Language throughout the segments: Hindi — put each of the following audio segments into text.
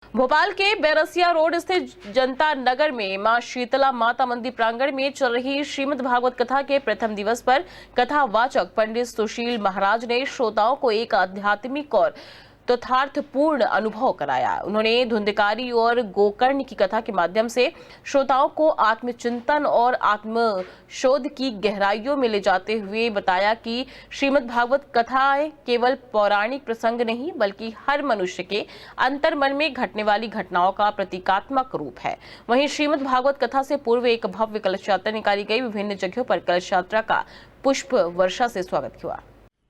भोपाल के बैरसिया रोड स्थित जनता नगर में मां शीतला माता मंदिर प्रांगण में चल रही श्रीमद् भागवत कथा के प्रथम दिवस पर कथावाचक पंडित सुशील महाराज ने श्रोताओं को एक आध्यात्मिक और तथार्थपूर्ण अनुभव कराया। उन्होंने धुंधकारी और गोकर्ण की कथा के माध्यम से श्रोताओं को आत्मचिंतन और आत्मशोध की गहराइयों में ले जाते हुए बताया कि श्रीमद् भागवत कथाएं केवल पौराणिक प्रसंग नहीं बल्कि हर मनुष्य के अंतर्मन में घटने वाली घटनाओं का प्रतीकात्मक रूप है। वहीं श्रीमद् भागवत कथा से पूर्व एक भव्य कलश यात्रा निकाली गई। विभिन्न जगहों पर कलश यात्रा का पुष्प वर्षा से स्वागत हुआ।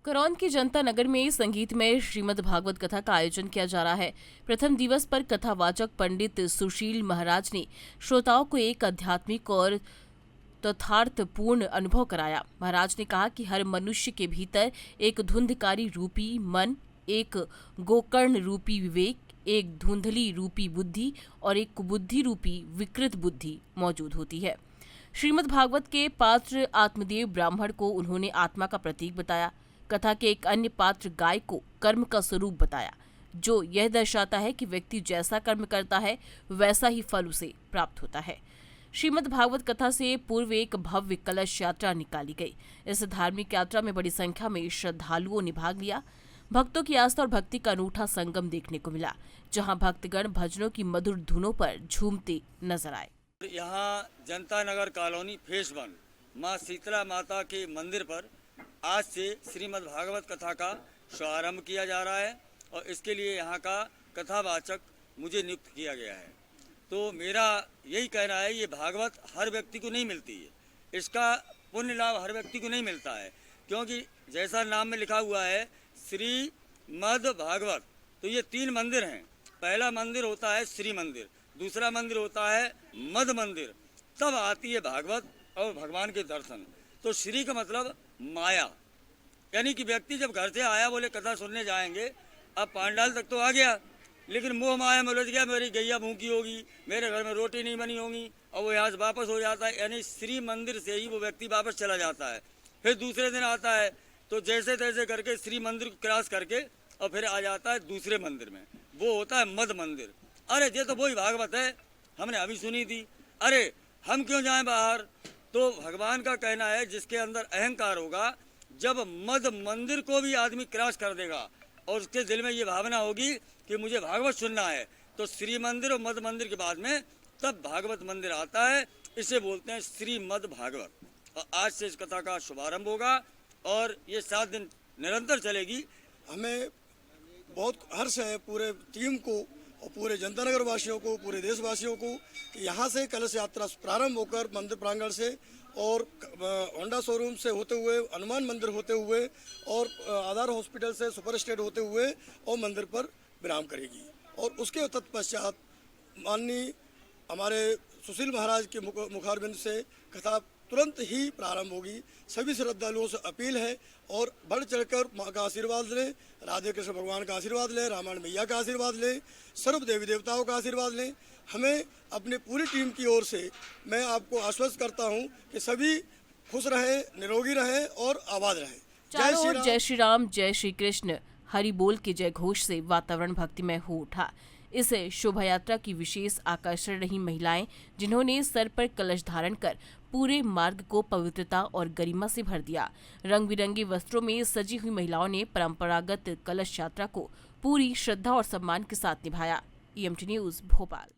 करौंद के जनता नगर में संगीतमय श्रीमद् भागवत कथा का आयोजन किया जा रहा है। प्रथम दिवस पर कथावाचक पंडित सुशील महाराज ने श्रोताओं को एक आध्यात्मिक और तथार्थपूर्ण अनुभव कराया। महाराज ने कहा कि हर मनुष्य के भीतर एक धुंधकारी रूपी मन, एक गोकर्ण रूपी विवेक, एक धुंधली रूपी बुद्धि और एक कुबुद्धि रूपी विकृत बुद्धि मौजूद होती है। श्रीमद् भागवत के पात्र आत्मदेव ब्राह्मण को उन्होंने आत्मा का प्रतीक बताया। कथा के एक अन्य पात्र गाय को कर्म का स्वरूप बताया, जो यह दर्शाता है कि व्यक्ति जैसा कर्म करता है वैसा ही फल उसे प्राप्त होता है। श्रीमद् भागवत कथा से पूर्व एक भव्य कलश यात्रा निकाली गई। इस धार्मिक यात्रा में बड़ी संख्या में श्रद्धालुओं ने भाग लिया। भक्तों की आस्था और भक्ति का अनूठा संगम देखने को मिला, जहां भक्तगण भजनों की मधुर धुनों पर झूमते नजर आए। यहाँ जनता नगर कॉलोनी फेस 1 माँ शीतला माता के मंदिर पर आज से श्रीमद् भागवत कथा का शुभारंभ किया जा रहा है और इसके लिए यहाँ का कथावाचक मुझे नियुक्त किया गया है। तो मेरा यही कहना है, ये भागवत हर व्यक्ति को नहीं मिलती है, इसका पुण्य लाभ हर व्यक्ति को नहीं मिलता है, क्योंकि जैसा नाम में लिखा हुआ है श्रीमद् भागवत, तो ये 3 मंदिर हैं। पहला मंदिर होता है श्री मंदिर, दूसरा मंदिर होता है मद मंदिर, तब आती है भागवत और भगवान के दर्शन। तो श्री का मतलब माया, यानी कि व्यक्ति जब घर से आया, बोले कथा सुनने जाएंगे, अब पांडाल तक तो आ गया, लेकिन मोह माया में उलझ गया, मेरी गैया भूखी होगी, मेरे घर में रोटी नहीं बनी होगी, और वो यहाँ से वापस हो जाता है। यानी श्री मंदिर से ही वो व्यक्ति वापस चला जाता है। फिर दूसरे दिन आता है तो जैसे तैसे करके श्री मंदिर को क्रॉस करके और फिर आ जाता है दूसरे मंदिर में, वो होता है मद मंदिर। अरे ये तो वही भागवत है, हमने अभी सुनी थी, अरे हम क्यों जाएं बाहर। तो भगवान का कहना है, जिसके अंदर अहंकार होगा, जब मद मंदिर को भी आदमी क्रॉस कर देगा और उसके दिल में ये भावना होगी कि मुझे भागवत सुनना है, तो श्री मंदिर और मद मंदिर के बाद में तब भागवत मंदिर आता है। इसे बोलते हैं श्रीमद् भागवत। और आज से इस कथा का शुभारंभ होगा और ये 7 दिन निरंतर चलेगी। हमें बहुत हर्ष है पूरे टीम को और पूरे जनता नगर वासियों को, पूरे देशवासियों को, कि यहाँ से कलश यात्रा प्रारंभ होकर मंदिर प्रांगण से और होंडा शोरूम से होते हुए, हनुमान मंदिर होते हुए और आधार हॉस्पिटल से सुपर स्टेट होते हुए और मंदिर पर विराम करेगी। और उसके तत्पश्चात माननीय हमारे सुशील महाराज के मुखारबिंद से कथा तुरंत ही प्रारंभ होगी। सभी श्रद्धालुओं से अपील है और बढ़ चढ़कर माँ का आशीर्वाद लें, राधे कृष्ण भगवान का आशीर्वाद लें, रामायण मैया का आशीर्वाद लें, सर्व देवी देवताओं का आशीर्वाद लें। हमें अपने पूरी टीम की ओर से मैं आपको आश्वस्त करता हूँ कि सभी खुश रहें, निरोगी रहें और आबाद रहें। चारों ओर जय श्री राम, जय श्री कृष्ण हरि बोल के जय घोष से वातावरण भक्तिमय हो उठा। इस शोभा यात्रा की विशेष आकर्षण रही महिलाएं, जिन्होंने सर पर कलश धारण कर पूरे मार्ग को पवित्रता और गरिमा से भर दिया। रंग बिरंगे वस्त्रों में सजी हुई महिलाओं ने परंपरागत कलश यात्रा को पूरी श्रद्धा और सम्मान के साथ निभाया। EMT news Bhopal.